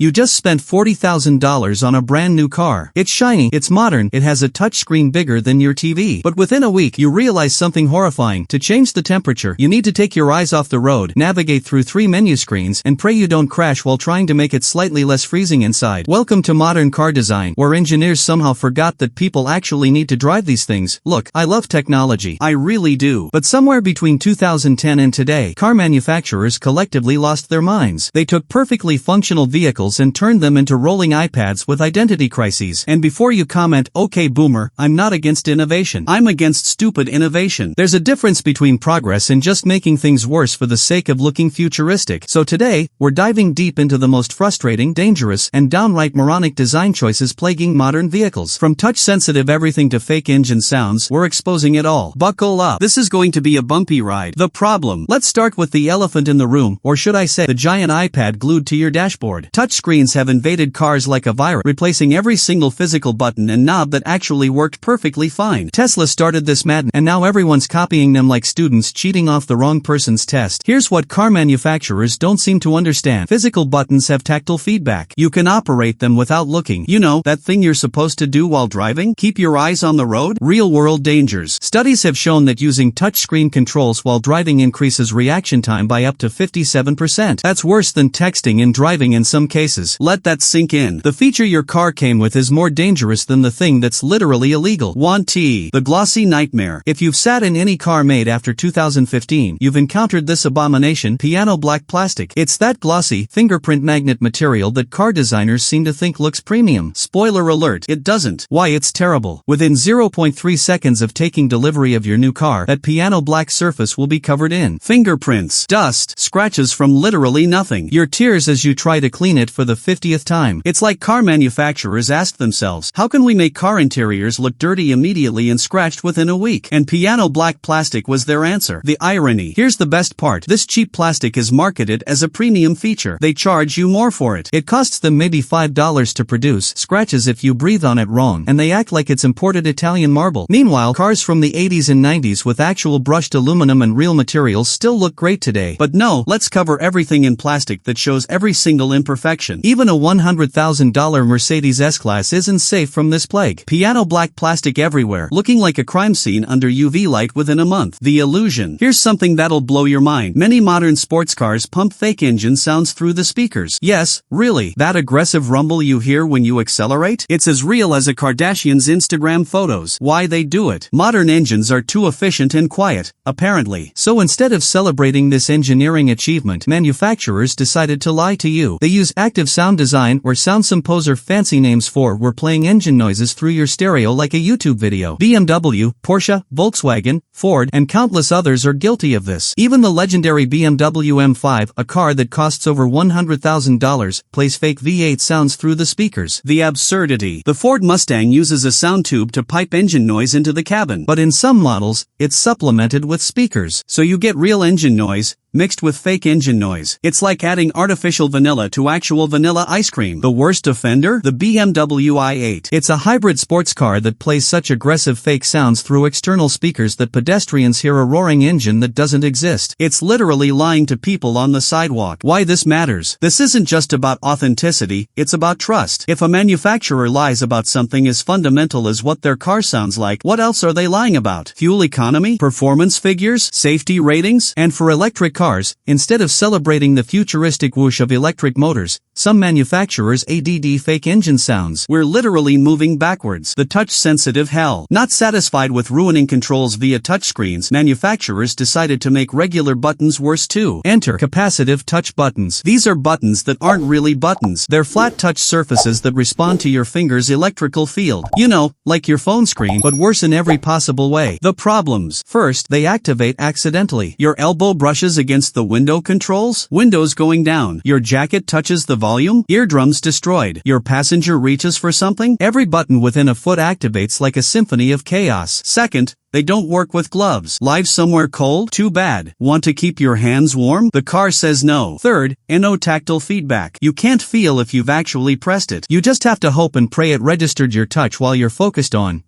You just spent $40,000 on a brand new car. It's shiny, it's modern, it has a touchscreen bigger than your TV. But within a week, you realize something horrifying. To change the temperature, you need to take your eyes off the road, navigate through 3 menu screens, and pray you don't crash while trying to make it slightly less freezing inside. Welcome to modern car design, where engineers somehow forgot that people actually need to drive these things. Look, I love technology. I really do. But somewhere between 2010 and today, car manufacturers collectively lost their minds. They took perfectly functional vehicles and turned them into rolling iPads with identity crises. And before you comment, okay boomer, I'm not against innovation. I'm against stupid innovation. There's a difference between progress and just making things worse for the sake of looking futuristic. So today, we're diving deep into the most frustrating, dangerous, and downright moronic design choices plaguing modern vehicles. From touch-sensitive everything to fake engine sounds, we're exposing it all. Buckle up. This is going to be a bumpy ride. The problem. Let's start with the elephant in the room, or should I say, the giant iPad glued to your dashboard. Touchscreens have invaded cars like a virus, replacing every single physical button and knob that actually worked perfectly fine. Tesla started this madness, and now everyone's copying them like students cheating off the wrong person's test. Here's what car manufacturers don't seem to understand. Physical buttons have tactile feedback. You can operate them without looking. You know, that thing you're supposed to do while driving? Keep your eyes on the road? Real-world dangers. Studies have shown that using touchscreen controls while driving increases reaction time by up to 57%. That's worse than texting and driving in some cases. Let that sink in. The feature your car came with is more dangerous than the thing that's literally illegal. 1T. The glossy nightmare. If you've sat in any car made after 2015, you've encountered this abomination, piano black plastic. It's that glossy, fingerprint magnet material that car designers seem to think looks premium. Spoiler alert, it doesn't. Why, it's terrible. Within 0.3 seconds of taking delivery of your new car, that piano black surface will be covered in fingerprints, dust, scratches from literally nothing. Your tears as you try to clean it for the 50th time. It's like car manufacturers asked themselves, how can we make car interiors look dirty immediately and scratched within a week? And piano black plastic was their answer. The irony. Here's the best part. This cheap plastic is marketed as a premium feature. They charge you more for it. It costs them maybe $5 to produce, scratches if you breathe on it wrong, and they act like it's imported Italian marble. Meanwhile, cars from the 80s and 90s with actual brushed aluminum and real materials still look great today. But no, let's cover everything in plastic that shows every single imperfection. Even a $100,000 Mercedes S-Class isn't safe from this plague. Piano black plastic everywhere, looking like a crime scene under UV light within a month. The illusion. Here's something that'll blow your mind. Many modern sports cars pump fake engine sounds through the speakers. Yes, really. That aggressive rumble you hear when you accelerate? It's as real as a Kardashian's Instagram photos. Why they do it? Modern engines are too efficient and quiet, apparently. So instead of celebrating this engineering achievement, manufacturers decided to lie to you. They use active sound design, or sound composer, fancy names for we're playing engine noises through your stereo like a YouTube video. BMW, Porsche, Volkswagen, Ford, and countless others are guilty of this. Even the legendary BMW M5, a car that costs over $100,000, plays fake V8 sounds through the speakers. The absurdity. The Ford Mustang uses a sound tube to pipe engine noise into the cabin. But in some models, it's supplemented with speakers. So you get real engine noise, mixed with fake engine noise. It's like adding artificial vanilla to actual vanilla ice cream. The worst offender? The BMW i8. It's a hybrid sports car that plays such aggressive fake sounds through external speakers that pedestrians hear a roaring engine that doesn't exist. It's literally lying to people on the sidewalk. Why this matters? This isn't just about authenticity, it's about trust. If a manufacturer lies about something as fundamental as what their car sounds like, what else are they lying about? Fuel economy? Performance figures? Safety ratings? And for electric cars, instead of celebrating the futuristic whoosh of electric motors, some manufacturers ADD fake engine sounds. We're literally moving backwards. The touch-sensitive hell. Not satisfied with ruining controls via touchscreens, manufacturers decided to make regular buttons worse too. Enter capacitive touch buttons. These are buttons that aren't really buttons. They're flat touch surfaces that respond to your finger's electrical field. You know, like your phone screen, but worse in every possible way. The problems. First, they activate accidentally. Your elbow brushes against the window controls? Windows going down. Your jacket touches the volume? Eardrums destroyed. Your passenger reaches for something? Every button within a foot activates like a symphony of chaos. Second, They don't work with gloves. Live somewhere cold? Too bad. Want to keep your hands warm? The car says no. Third, no tactile feedback. You can't feel if you've actually pressed it. You just have to hope and pray it registered your touch while you're focused on,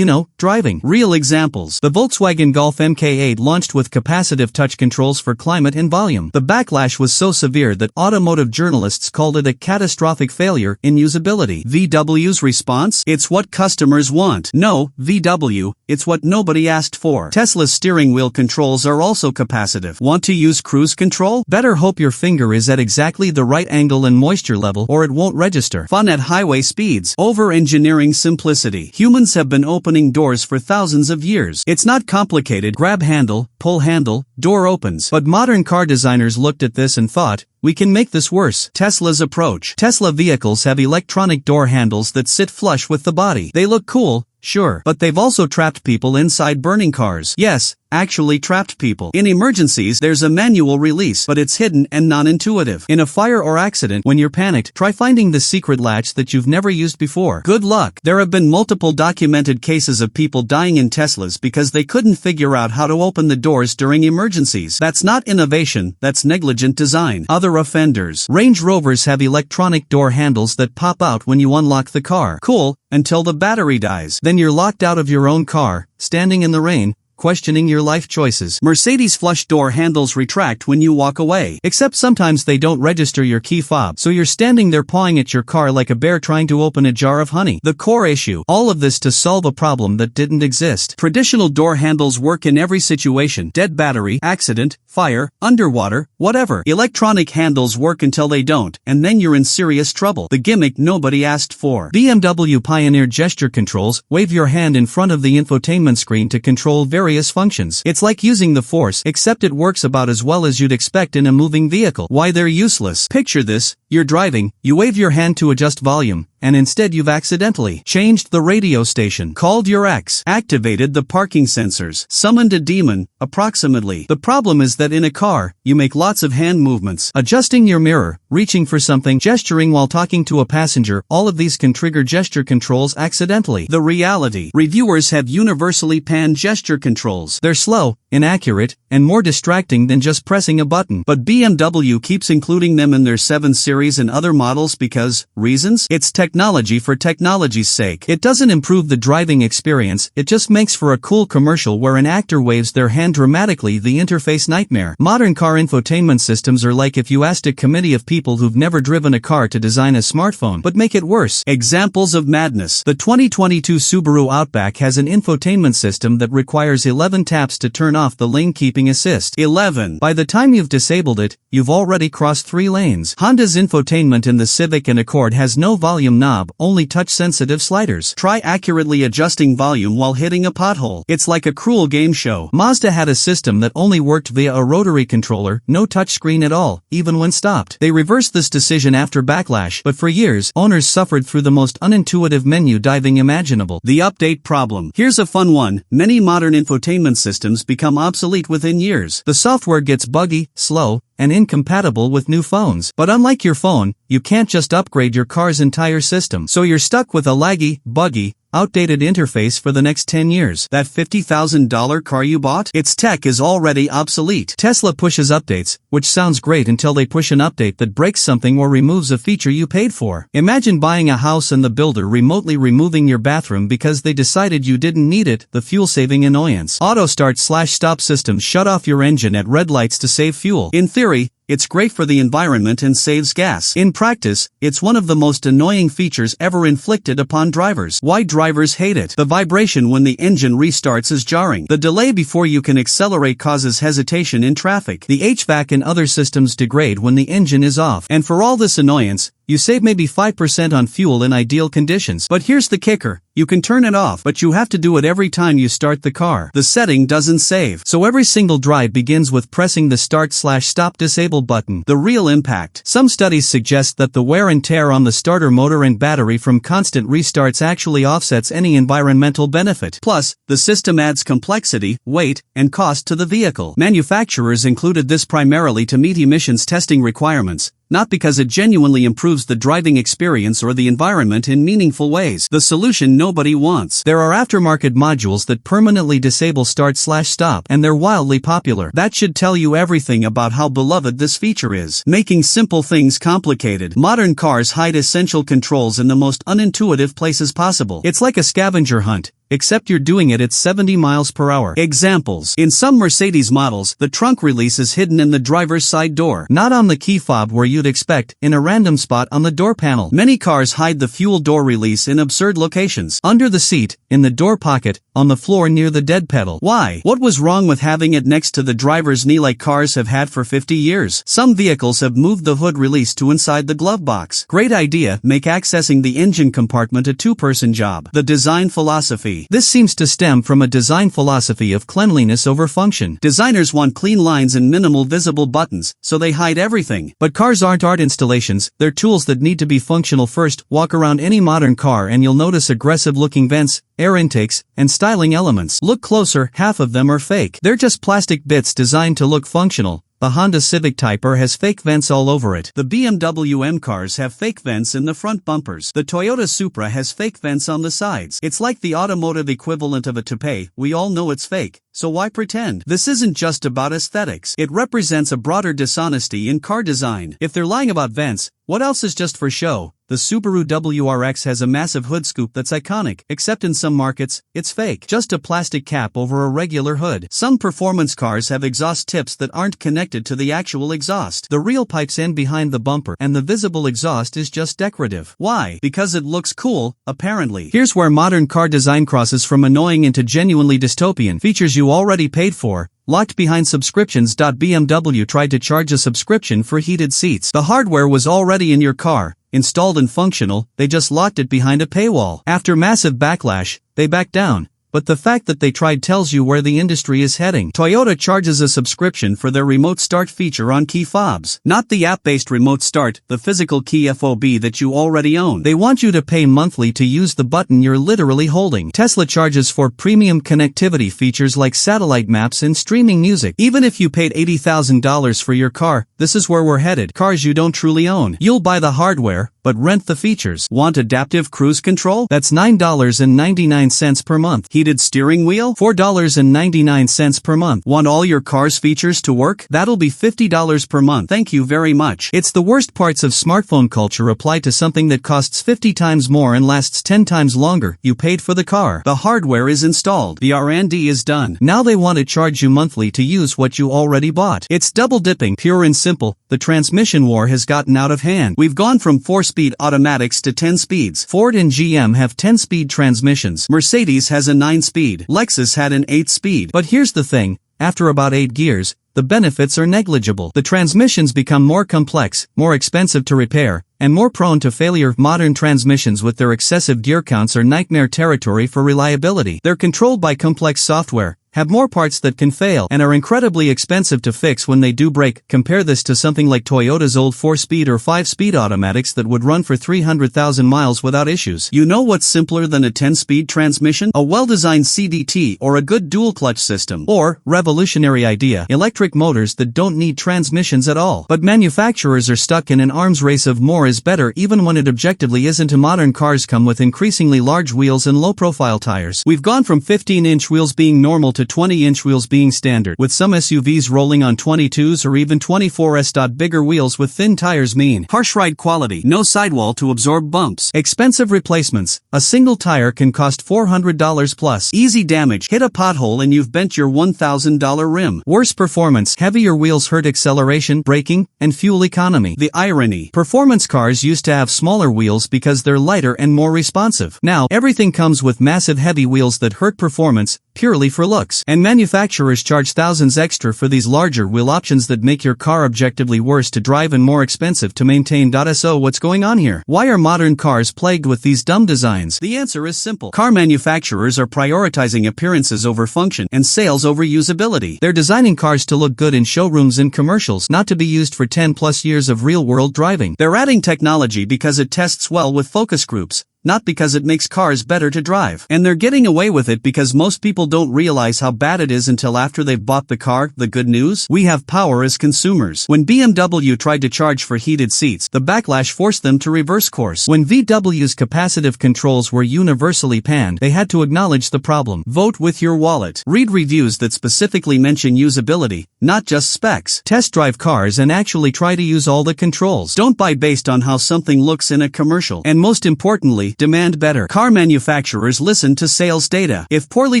driving. Real examples. The Volkswagen Golf MK8 launched with capacitive touch controls for climate and volume. The backlash was so severe that automotive journalists called it a catastrophic failure in usability. VW's response? It's what customers want. No, VW, it's what nobody asked for. Tesla's steering wheel controls are also capacitive. Want to use cruise control? Better hope your finger is at exactly the right angle and moisture level or it won't register. Fun at highway speeds. Over-engineering simplicity. Humans have been opening doors for thousands of years. It's not complicated. Grab handle, pull handle, door opens. But modern car designers looked at this and thought, we can make this worse. Tesla's approach. Tesla vehicles have electronic door handles that sit flush with the body. They look cool, sure, but they've also trapped people inside burning cars. Yes, actually trapped people. In emergencies, there's a manual release, but it's hidden and non-intuitive. In a fire or accident, when you're panicked, try finding the secret latch that you've never used before. Good luck. There have been multiple documented cases of people dying in Teslas because they couldn't figure out how to open the doors during emergencies. That's not innovation, that's negligent design. Other offenders. Range Rovers have electronic door handles that pop out when you unlock the car. Cool, until the battery dies. Then you're locked out of your own car, standing in the rain, questioning your life choices. Mercedes flush door handles retract when you walk away. Except sometimes they don't register your key fob, so you're standing there pawing at your car like a bear trying to open a jar of honey. The core issue. All of this to solve a problem that didn't exist. Traditional door handles work in every situation. Dead battery, accident, fire, underwater, whatever. Electronic handles work until they don't, and then you're in serious trouble. The gimmick nobody asked for. BMW pioneered gesture controls. Wave your hand in front of the infotainment screen to control various functions. It's like using the Force, except it works about as well as you'd expect in a moving vehicle. Why they're useless. Picture this, you're driving, you wave your hand to adjust volume, and instead you've accidentally changed the radio station, called your ex, activated the parking sensors, summoned a demon, approximately. The problem is that in a car, you make lots of hand movements, adjusting your mirror, reaching for something, gesturing while talking to a passenger. All of these can trigger gesture controls accidentally. The reality. Reviewers have universally panned gesture controls. They're slow, inaccurate, and more distracting than just pressing a button. But BMW keeps including them in their 7 Series and other models because, reasons? It's technology for technology's sake. It doesn't improve the driving experience, it just makes for a cool commercial where an actor waves their hand dramatically. The interface nightmare. Modern car infotainment systems are like if you asked a committee of people who've never driven a car to design a smartphone, but make it worse. Examples of madness. The 2022 Subaru Outback has an infotainment system that requires 11 taps to turn off the lane keeping assist. 11. By the time you've disabled it, you've already crossed 3 lanes. Honda's infotainment in the Civic and Accord has no volume knob, only touch-sensitive sliders. Try accurately adjusting volume while hitting a pothole. It's like a cruel game show. Mazda had a system that only worked via a rotary controller, no touchscreen at all, even when stopped. They reversed this decision after backlash, but for years, owners suffered through the most unintuitive menu diving imaginable. The update problem. Here's a fun one. Many modern infotainment systems become obsolete within years. The software gets buggy, slow, and incompatible with new phones. But unlike your phone, you can't just upgrade your car's entire system. So you're stuck with a laggy, buggy, outdated interface for the next 10 years. That $50,000 car you bought? Its tech is already obsolete. Tesla pushes updates, which sounds great until they push an update that breaks something or removes a feature you paid for. Imagine buying a house and the builder remotely removing your bathroom because they decided you didn't need it. The fuel-saving annoyance. Auto start/stop systems shut off your engine at red lights to save fuel. In theory, it's great for the environment and saves gas. In practice, it's one of the most annoying features ever inflicted upon drivers. Why drivers hate it? The vibration when the engine restarts is jarring. The delay before you can accelerate causes hesitation in traffic. The HVAC and other systems degrade when the engine is off. And for all this annoyance, you save maybe 5% on fuel in ideal conditions. But here's the kicker. You can turn it off, but you have to do it every time you start the car. The setting doesn't save. So every single drive begins with pressing the start/stop disable button. The real impact. Some studies suggest that the wear and tear on the starter motor and battery from constant restarts actually offsets any environmental benefit. Plus, the system adds complexity, weight, and cost to the vehicle. Manufacturers included this primarily to meet emissions testing requirements, not because it genuinely improves the driving experience or the environment in meaningful ways. The solution nobody wants. There are aftermarket modules that permanently disable start/stop, and they're wildly popular. That should tell you everything about how beloved this feature is. Making simple things complicated. Modern cars hide essential controls in the most unintuitive places possible. It's like a scavenger hunt, except you're doing it at 70 miles per hour. Examples. In some Mercedes models, the trunk release is hidden in the driver's side door, not on the key fob where you'd expect, in a random spot on the door panel. Many cars hide the fuel door release in absurd locations. Under the seat, in the door pocket, on the floor near the dead pedal. Why? What was wrong with having it next to the driver's knee like cars have had for 50 years? Some vehicles have moved the hood release to inside the glove box. Great idea, make accessing the engine compartment a two-person job. The design philosophy. This seems to stem from a design philosophy of cleanliness over function. Designers want clean lines and minimal visible buttons, so they hide everything. But cars aren't art installations, they're tools that need to be functional first. Walk around any modern car and you'll notice aggressive-looking vents, air intakes, and styling elements. Look closer, half of them are fake. They're just plastic bits designed to look functional. The Honda Civic Type R has fake vents all over it. The BMW M cars have fake vents in the front bumpers. The Toyota Supra has fake vents on the sides. It's like the automotive equivalent of a toupee. We all know it's fake, so why pretend? This isn't just about aesthetics. It represents a broader dishonesty in car design. If they're lying about vents, what else is just for show? The Subaru WRX has a massive hood scoop that's iconic, except in some markets, it's fake. Just a plastic cap over a regular hood. Some performance cars have exhaust tips that aren't connected to the actual exhaust. The real pipes end behind the bumper, and the visible exhaust is just decorative. Why? Because it looks cool, apparently. Here's where modern car design crosses from annoying into genuinely dystopian. Features you already paid for. Locked behind subscriptions. BMW tried to charge a subscription for heated seats. The hardware was already in your car, installed and functional, they just locked it behind a paywall. After massive backlash, they backed down. But the fact that they tried tells you where the industry is heading. Toyota charges a subscription for their remote start feature on key fobs. Not the app-based remote start, the physical key fob that you already own. They want you to pay monthly to use the button you're literally holding. Tesla charges for premium connectivity features like satellite maps and streaming music. Even if you paid $80,000 for your car, this is where we're headed. Cars you don't truly own. You'll buy the hardware, but rent the features. Want adaptive cruise control? That's $9.99 per month. Heated steering wheel? $4.99 per month. Want all your car's features to work? That'll be $50 per month. Thank you very much. It's the worst parts of smartphone culture applied to something that costs 50 times more and lasts 10 times longer. You paid for the car. The hardware is installed. The R&D is done. Now they want to charge you monthly to use what you already bought. It's double dipping. Pure and simple. The transmission war has gotten out of hand. We've gone from 4-speed automatics to 10 speeds. Ford and GM have 10-speed transmissions. Mercedes has a 9-speed. Lexus had an 8-speed. But here's the thing, after about 8 gears, the benefits are negligible. The transmissions become more complex, more expensive to repair, and more prone to failure. Modern transmissions with their excessive gear counts are nightmare territory for reliability. They're controlled by complex software, have more parts that can fail, and are incredibly expensive to fix when they do break. Compare this to something like Toyota's old 4-speed or 5-speed automatics that would run for 300,000 miles without issues. You know what's simpler than a 10-speed transmission? A well-designed CDT or a good dual-clutch system. Or, revolutionary idea, electric motors that don't need transmissions at all. But manufacturers are stuck in an arms race of more is better even when it objectively isn't. Modern cars come with increasingly large wheels and low-profile tires. We've gone from 15-inch wheels being normal to 20-inch wheels being standard, with some SUVs rolling on 22s or even 24s. Bigger wheels with thin tires mean harsh ride quality, no sidewall to absorb bumps, expensive replacements. A single tire can cost $400 plus. Easy damage, hit a pothole and you've bent your $1,000 rim. Worse performance, heavier wheels hurt acceleration, braking, and fuel economy. The irony, performance cars used to have smaller wheels because they're lighter and more responsive. Now, everything comes with massive heavy wheels that hurt performance, purely for looks. And manufacturers charge thousands extra for these larger wheel options that make your car objectively worse to drive and more expensive to maintain. So what's going on here? Why are modern cars plagued with these dumb designs? The answer is simple. Car manufacturers are prioritizing appearances over function and sales over usability. They're designing cars to look good in showrooms and commercials, not to be used for 10 plus years of real-world driving. They're adding technology because it tests well with focus groups, not because it makes cars better to drive. And they're getting away with it because most people don't realize how bad it is until after they've bought the car. The good news? We have power as consumers. When BMW tried to charge for heated seats, the backlash forced them to reverse course. When VW's capacitive controls were universally panned, they had to acknowledge the problem. Vote with your wallet. Read reviews that specifically mention usability, not just specs. Test drive cars and actually try to use all the controls. Don't buy based on how something looks in a commercial. And most importantly, demand better. Car manufacturers listen to sales data. If poorly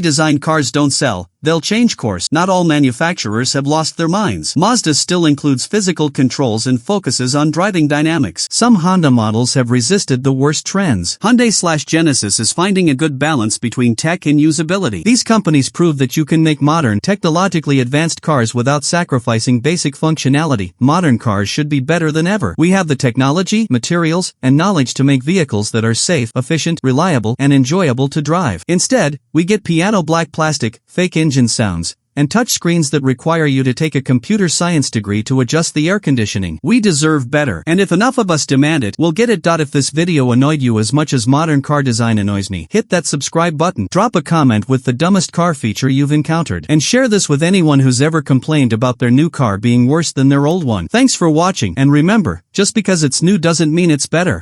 designed cars don't sell, they'll change course. Not all manufacturers have lost their minds. Mazda still includes physical controls and focuses on driving dynamics. Some Honda models have resisted the worst trends. Hyundai/Genesis is finding a good balance between tech and usability. These companies prove that you can make modern, technologically advanced cars without sacrificing basic functionality. Modern cars should be better than ever. We have the technology, materials, and knowledge to make vehicles that are safe, efficient, reliable, and enjoyable to drive. Instead, we get piano black plastic, fake engine sounds, and touchscreens that require you to take a computer science degree to adjust the air conditioning. We deserve better. And if enough of us demand it, we'll get it. If this video annoyed you as much as modern car design annoys me, hit that subscribe button, drop a comment with the dumbest car feature you've encountered, and share this with anyone who's ever complained about their new car being worse than their old one. Thanks for watching, and remember, just because it's new doesn't mean it's better.